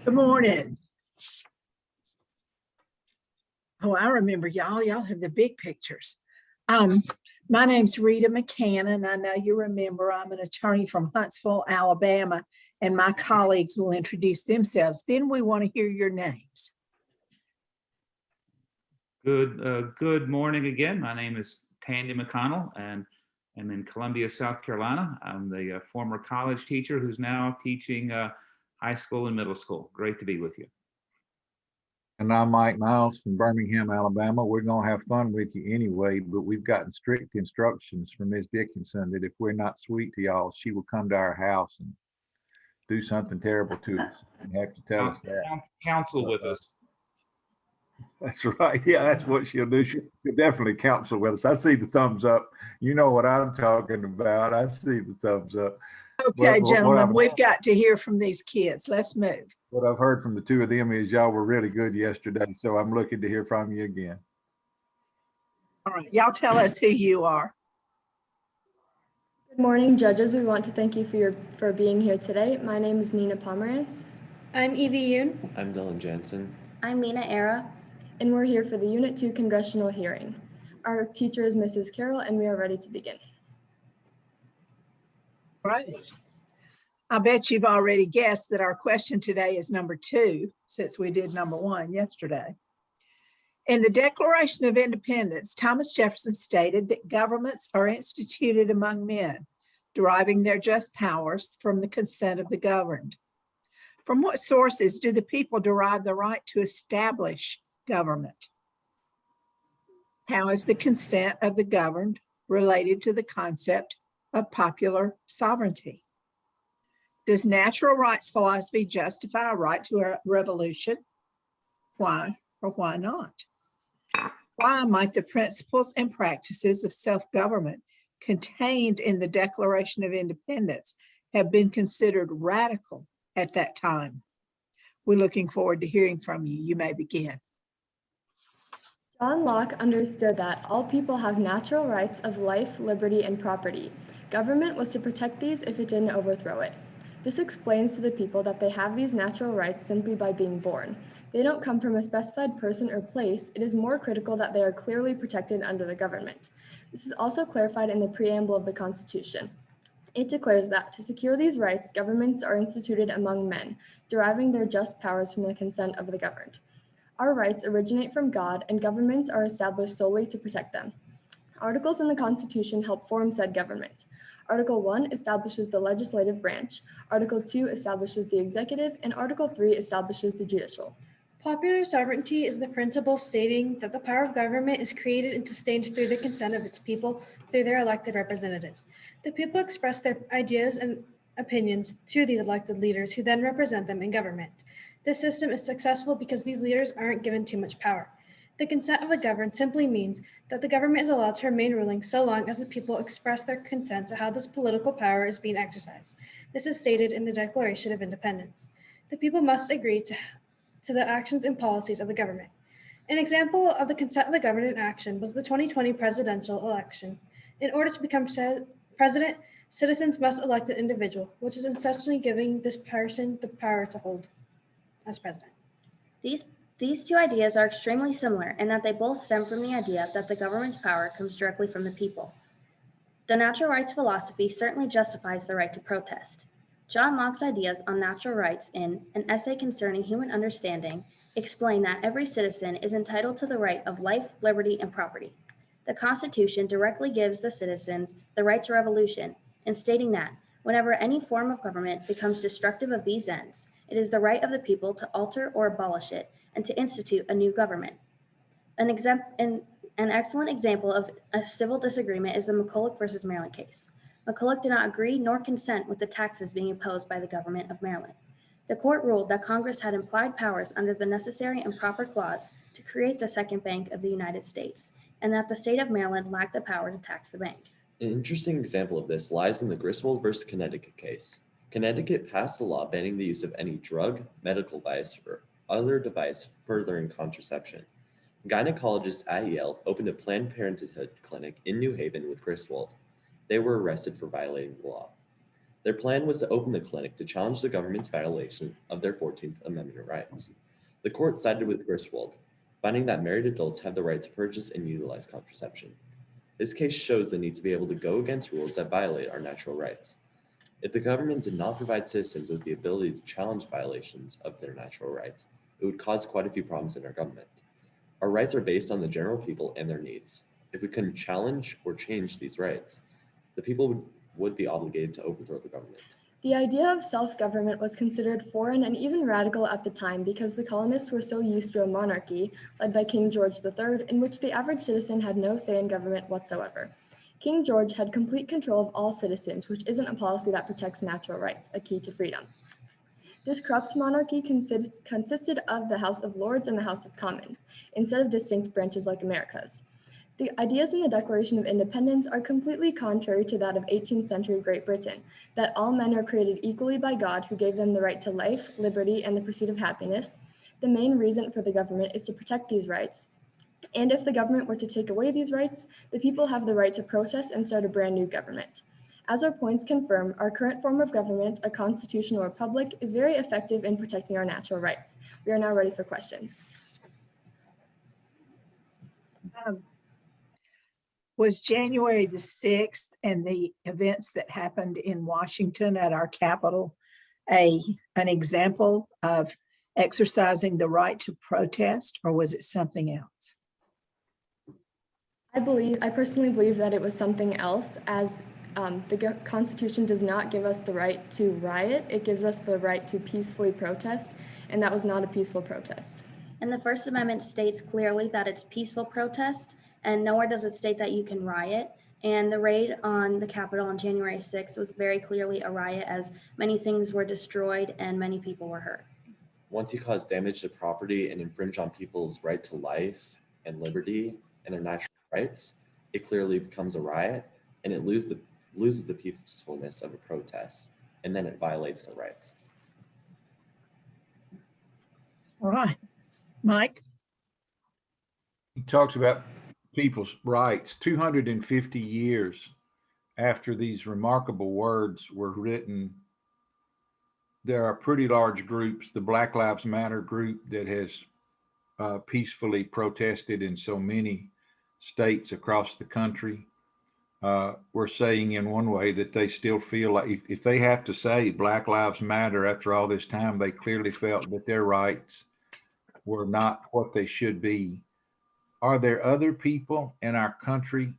Good morning. Oh, I remember y'all. Y'all have the big pictures. My name's Rita McCann, and I know you remember I'm an attorney from Huntsville, Alabama, and my colleagues will introduce themselves. Then we want to hear your names. Good morning again. My name is Tandy McConnell, and I'm in Columbia, South Carolina. I'm the former college teacher who's now teaching high school and middle school. Great to be with you. And I'm Mike Miles from Birmingham, Alabama. We're going to have fun with you anyway, but we've gotten strict instructions from Ms. Dickinson that if we're not sweet to y'all, she will come to our house and do something terrible to us and have to tell us that. Counsel with us. That's right. Yeah, that's what she'll do. She'll definitely counsel with us. I see the thumbs up. You know what I'm talking about. I see the thumbs up. Okay, gentlemen, we've got to hear from these kids. Let's move. What I've heard from the two of them is y'all were really good yesterday, so I'm looking to hear from you again. All right, y'all tell us who you are. Good morning, judges. We want to thank you for being here today. My name is Nina Pomerantz. I'm Evie Yoon. I'm Dylan Jansen. I'm Mina Era. And we're here for the Unit 2 congressional hearing. Our teacher is Mrs. Carroll, and we are ready to begin. Right. I bet you've already guessed that our question today is number 2, since we did number 1 yesterday. In the Declaration of Independence, Thomas Jefferson stated that governments are instituted among men, deriving their just powers from the consent of the governed. From what sources do the people derive the right to establish government? How is the consent of the governed related to the concept of popular sovereignty? Does natural rights philosophy justify a right to a revolution? Why or why not? Why might the principles and practices of self-government contained in the Declaration of Independence have been considered radical at that time? We're looking forward to hearing from you. You may begin. John Locke understood that all people have natural rights of life, liberty, and property. Government was to protect these if it didn't overthrow it. This explains to the people that they have these natural rights simply by being born. They don't come from a specified person or place. It is more critical that they are clearly protected under the government. This is also clarified in the preamble of the Constitution. It declares that to secure these rights, governments are instituted among men, deriving their just powers from the consent of the governed. Our rights originate from God, and governments are established solely to protect them. Articles in the Constitution help form said government. Article 1 establishes the legislative branch, Article 2 establishes the executive, and Article 3 establishes the judicial. Popular sovereignty is the principle stating that the power of government is created and sustained through the consent of its people through their elected representatives. The people express their ideas and opinions to these elected leaders who then represent them in government. This system is successful because these leaders aren't given too much power. The consent of the governed simply means that the government is allowed to remain ruling so long as the people express their consent to how this political power is being exercised. This is stated in the Declaration of Independence. The people must agree to the actions and policies of the government. An example of the consent of the governed in action was the 2020 presidential election. In order to become president, citizens must elect an individual, which is essentially giving this person the power to hold as president. These two ideas are extremely similar in that they both stem from the idea that the government's power comes directly from the people. The natural rights philosophy certainly justifies the right to protest. John Locke's ideas on natural rights in An Essay Concerning Human Understanding explain that every citizen is entitled to the right of life, liberty, and property. The Constitution directly gives the citizens the right to revolution, in stating that whenever any form of government becomes destructive of these ends, it is the right of the people to alter or abolish it and to institute a new government. An excellent example of a civil disagreement is the McCulloch versus Maryland case. McCulloch did not agree nor consent with the taxes being imposed by the government of Maryland. The court ruled that Congress had implied powers under the Necessary and Proper Clause to create the Second Bank of the United States, and that the state of Maryland lacked the power to tax the bank. An interesting example of this lies in the Griswold versus Connecticut case. Connecticut passed a law banning the use of any drug, medical device, or other device furthering contraception. Gynecologists at Yale opened a Planned Parenthood clinic in New Haven with Griswold. They were arrested for violating the law. Their plan was to open the clinic to challenge the government's violation of their 14th Amendment rights. The court sided with Griswold, finding that married adults have the right to purchase and utilize contraception. This case shows the need to be able to go against rules that violate our natural rights. If the government did not provide citizens with the ability to challenge violations of their natural rights, it would cause quite a few problems in our government. Our rights are based on the general people and their needs. If we couldn't challenge or change these rights, the people would be obligated to overthrow the government. The idea of self-government was considered foreign and even radical at the time because the colonists were so used to a monarchy led by King George III, in which the average citizen had no say in government whatsoever. King George had complete control of all citizens, which isn't a policy that protects natural rights, a key to freedom. This corrupt monarchy consisted of the House of Lords and the House of Commons, instead of distinct branches like America's. The ideas in the Declaration of Independence are completely contrary to that of 18th century Great Britain, that all men are created equally by God, who gave them the right to life, liberty, and the pursuit of happiness. The main reason for the government is to protect these rights. And if the government were to take away these rights, the people have the right to protest and start a brand new government. As our points confirm, our current form of government, a constitutional republic, is very effective in protecting our natural rights. We are now ready for questions. Was January the 6th and the events that happened in Washington at our Capitol an example of exercising the right to protest, or was it something else? I personally believe that it was something else, as the Constitution does not give us the right to riot. It gives us the right to peacefully protest, and that was not a peaceful protest. And the First Amendment states clearly that it's peaceful protest, and nowhere does it state that you can riot. And the raid on the Capitol on January 6th was very clearly a riot, as many things were destroyed and many people were hurt. Once you cause damage to property and infringe on people's right to life and liberty and their natural rights, it clearly becomes a riot, and it loses the peacefulness of a protest, and then it violates their rights. All right, Mike? He talks about people's rights. 250 years after these remarkable words were written, there are pretty large groups, the Black Lives Matter group that has peacefully protested in so many states across the country. We're saying in one way that they still feel like if they have to say Black Lives Matter after all this time, they clearly felt that their rights were not what they should be. Are there other people in our country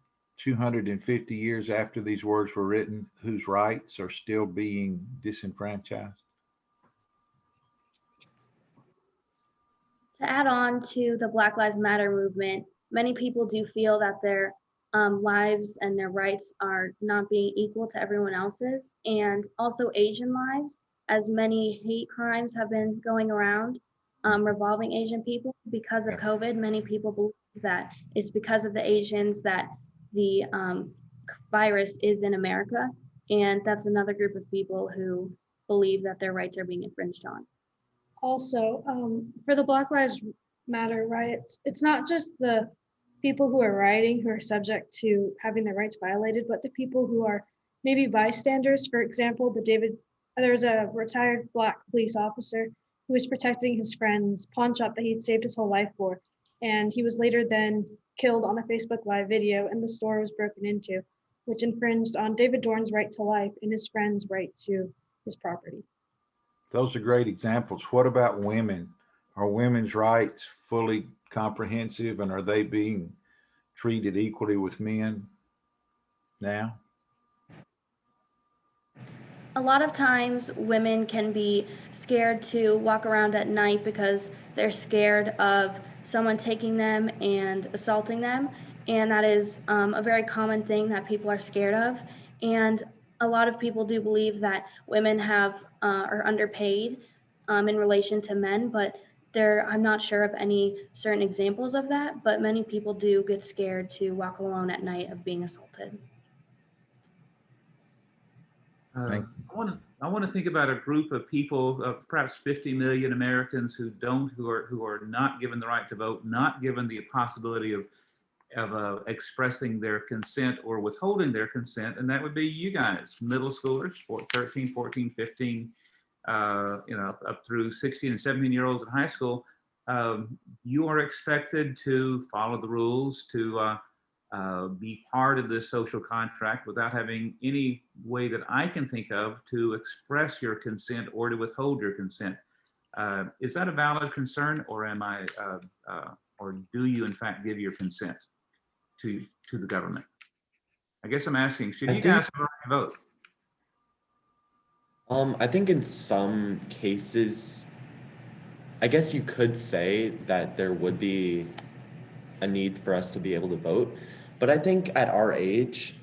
250 years after these words were written whose rights are still being disenfranchised? To add on to the Black Lives Matter movement, many people do feel that their lives and their rights are not being equal to everyone else's, and also Asian lives, as many hate crimes have been going around revolving Asian people. Because of COVID, many people believe that it's because of the Asians that the virus is in America, and that's another group of people who believe that their rights are being infringed on. Also, for the Black Lives Matter riots, it's not just the people who are rioting who are subject to having their rights violated, but the people who are maybe bystanders. For example, there's a retired Black police officer who was protecting his friend's pawn shop that he'd saved his whole life for. And he was later then killed on a Facebook Live video, and the store was broken into, which infringed on David Dorn's right to life and his friend's right to his property. Those are great examples. What about women? Are women's rights fully comprehensive, and are they being treated equally with men now? A lot of times women can be scared to walk around at night because they're scared of someone taking them and assaulting them. And that is a very common thing that people are scared of. And a lot of people do believe that women are underpaid in relation to men, but I'm not sure of any certain examples of that, but many people do get scared to walk alone at night of being assaulted. I want to think about a group of people, perhaps 50 million Americans who are not given the right to vote, not given the possibility of expressing their consent or withholding their consent, and that would be you guys, middle schoolers, 13, 14, 15, up through 16 and 17-year-olds in high school. You are expected to follow the rules, to be part of this social contract without having any way that I can think of to express your consent or to withhold your consent. Is that a valid concern, or or do you in fact give your consent to the government? I guess I'm asking, should you guys have a right to vote? I think in some cases, I guess you could say that there would be a need for us to be able to vote. But I think at our age,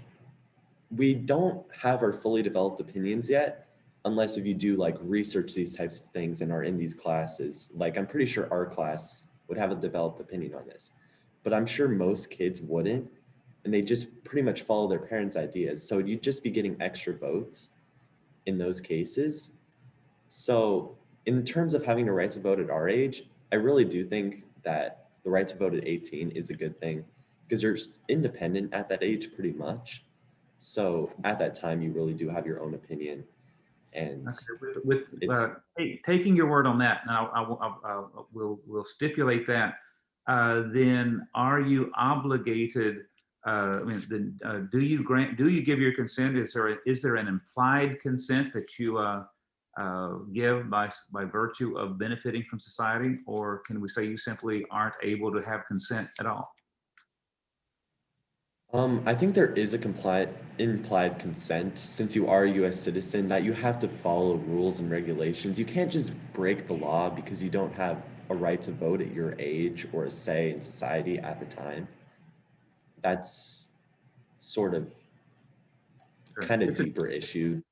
we don't have our fully developed opinions yet, unless if you do like research these types of things and are in these classes. Like I'm pretty sure our class would have a developed opinion on this, but I'm sure most kids wouldn't, and they just pretty much follow their parents' ideas. So you'd just be getting extra votes in those cases. So in terms of having a right to vote at our age, I really do think that the right to vote at 18 is a good thing, because you're independent at that age pretty much. So at that time, you really do have your own opinion. And Taking your word on that, now we'll stipulate that. Then are you obligated? Do you give your consent? Is there an implied consent that you give by virtue of benefiting from society, or can we say you simply aren't able to have consent at all? I think there is a implied consent, since you are a US citizen, that you have to follow rules and regulations. You can't just break the law because you don't have a right to vote at your age or a say in society at the time. That's sort of kind of deeper issue.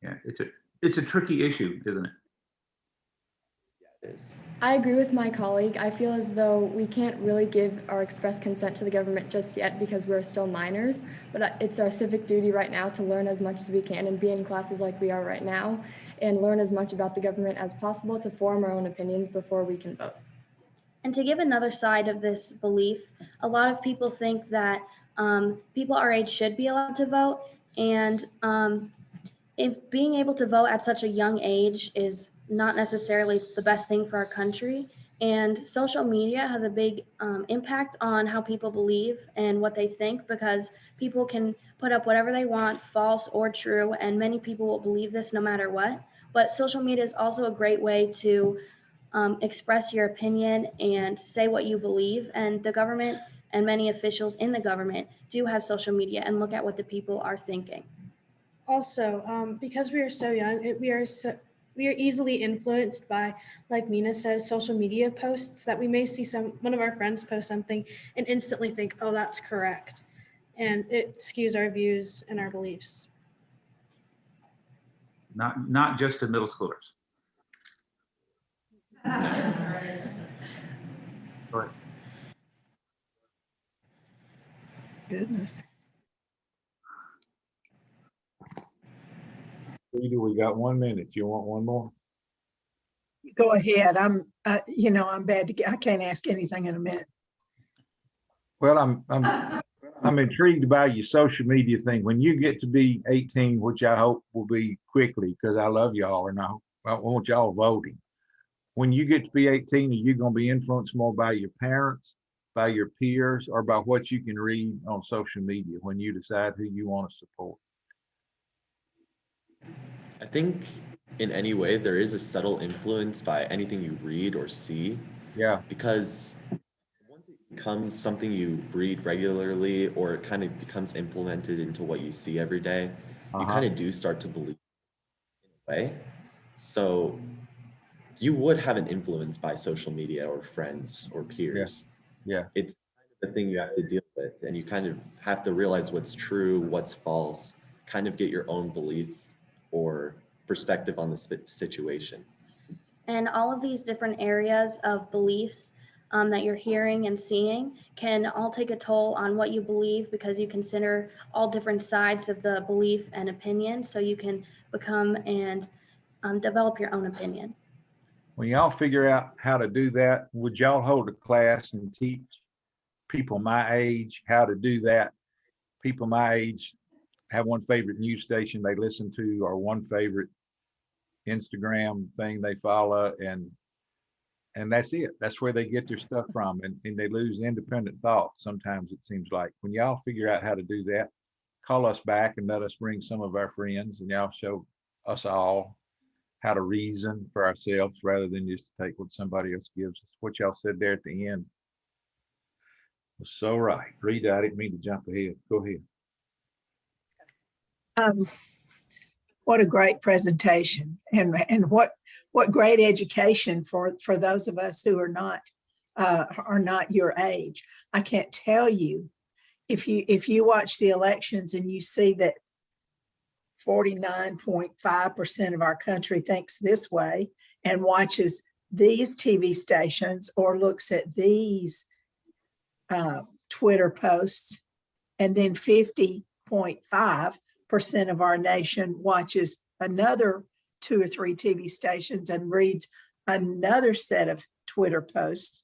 Yeah, it's a tricky issue, isn't it? Yeah, it is. I agree with my colleague. I feel as though we can't really give our express consent to the government just yet because we're still minors, but it's our civic duty right now to learn as much as we can and be in classes like we are right now and learn as much about the government as possible to form our own opinions before we can vote. And to give another side of this belief, a lot of people think that people our age should be allowed to vote, and if being able to vote at such a young age is not necessarily the best thing for our country. And social media has a big impact on how people believe and what they think, because people can put up whatever they want, false or true, and many people will believe this no matter what. But social media is also a great way to express your opinion and say what you believe. And the government and many officials in the government do have social media and look at what the people are thinking. Also, because we are so young, we are easily influenced by, like Mina says, social media posts that we may see one of our friends post something and instantly think, oh, that's correct. And it skews our views and our beliefs. Not just to middle schoolers. Go ahead. Goodness. We got 1 minute. You want one more? Go ahead. I'm bad I can't ask anything in a minute. Well, I'm intrigued by your social media thing. When you get to be 18, which I hope will be quickly, because I love y'all and I want y'all voting. When you get to be 18, are you going to be influenced more by your parents, by your peers, or by what you can read on social media when you decide who you want to support? I think in any way there is a subtle influence by anything you read or see. Yeah. Because once it becomes something you read regularly, or it kind of becomes implemented into what you see every day, you kind of do start to believe in a way. So you would have an influence by social media or friends or peers. Yeah. It's kind of the thing you have to deal with, and you kind of have to realize what's true, what's false, kind of get your own belief or perspective on the situation. And all of these different areas of beliefs that you're hearing and seeing can all take a toll on what you believe, because you consider all different sides of the belief and opinion, so you can become and develop your own opinion. When y'all figure out how to do that, would y'all hold a class and teach people my age how to do that. People my age have one favorite news station they listen to, or one favorite Instagram thing they follow, and that's it. That's where they get their stuff from, and they lose independent thought. Sometimes it seems like when y'all figure out how to do that, call us back and let us bring some of our friends, and y'all show us all how to reason for ourselves rather than just take what somebody else gives us. What y'all said there at the end was so right. Rita, I didn't mean to jump ahead. Go ahead. What a great presentation, and what great education for those of us who are not your age. I can't tell you, if you watch the elections and you see that 49.5% of our country thinks this way and watches these TV stations or looks at these Twitter posts, and then 50.5% of our nation watches another 2 or 3 TV stations and reads another set of Twitter posts.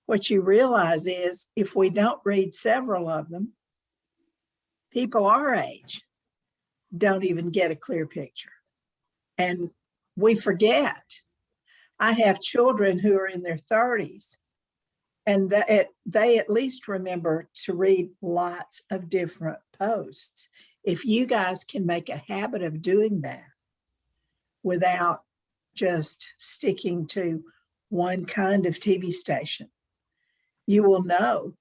What you realize is, if we don't read several of them, people our age don't even get a clear picture. And we forget. I have children who are in their 30s, and they at least remember to read lots of different posts. If you guys can make a habit of doing that without just sticking to one kind of TV station, you will know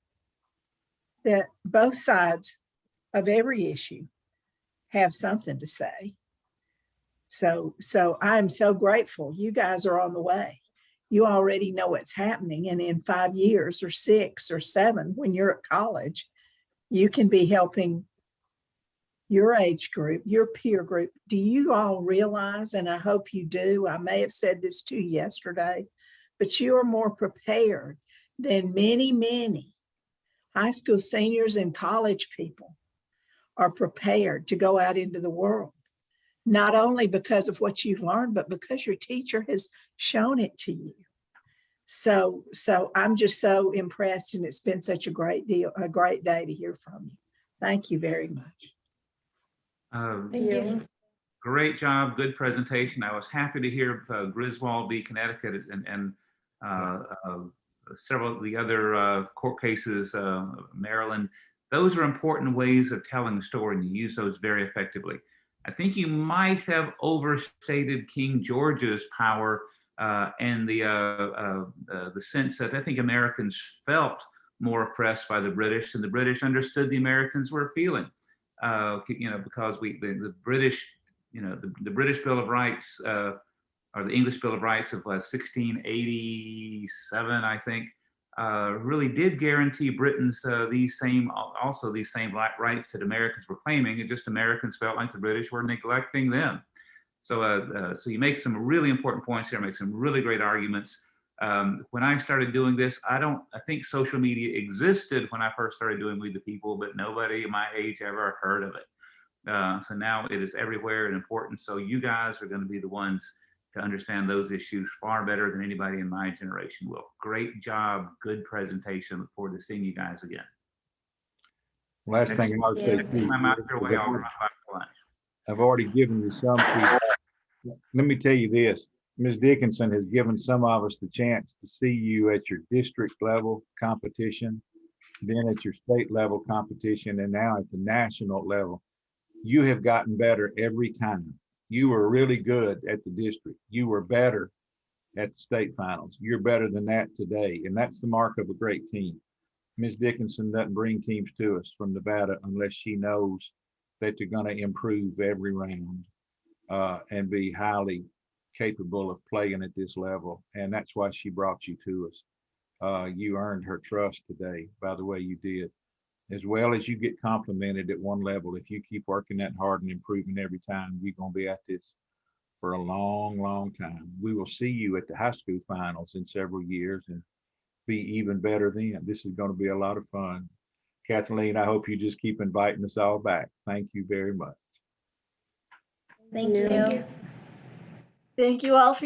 that both sides of every issue have something to say. So I'm so grateful. You guys are on the way. You already know what's happening. And in 5 years or 6 or 7, when you're at college, you can be helping your age group, your peer group. Do you all realize, and I hope you do, I may have said this to you yesterday, but you are more prepared than many high school seniors and college people are prepared to go out into the world, not only because of what you've learned, but because your teacher has shown it to you. So I'm just so impressed, and it's been such a great day to hear from you. Thank you very much. Thank you. Great job, good presentation. I was happy to hear Griswold v. Connecticut and several of the other court cases, Maryland. Those are important ways of telling the story, and you use those very effectively. I think you might have overstated King George's power and the sense that I think Americans felt more oppressed by the British, and the British understood the Americans were feeling. Because the British, the British Bill of Rights, or the English Bill of Rights of 1687, I think, really did guarantee Britons these same rights that Americans were claiming. It just Americans felt like the British were neglecting them. So you make some really important points here, make some really great arguments. When I started doing this, I think social media existed when I first started doing We the People, but nobody my age ever heard of it. So now it is everywhere and important. So you guys are going to be the ones to understand those issues far better than anybody in my generation will. Great job, good presentation. Look forward to seeing you guys again. Last thing I want to say, I'm out your way. I'll run back to lunch. I've already given you some feedback. Let me tell you this. Ms. Dickinson has given some of us the chance to see you at your district level competition, then at your state level competition, and now at the national level. You have gotten better every time. You were really good at the district. You were better at the state finals. You're better than that today, and that's the mark of a great team. Ms. Dickinson doesn't bring teams to us from Nevada unless she knows that they're going to improve every round and be highly capable of playing at this level. And that's why she brought you to us. You earned her trust today by the way you did, as well as you get complimented at one level. If you keep working that hard and improving every time, you're going to be at this for a long time. We will see you at the high school finals in several years and be even better then. This is going to be a lot of fun. Kathleen, I hope you just keep inviting us all back. Thank you very much. Thank you. Thank you all for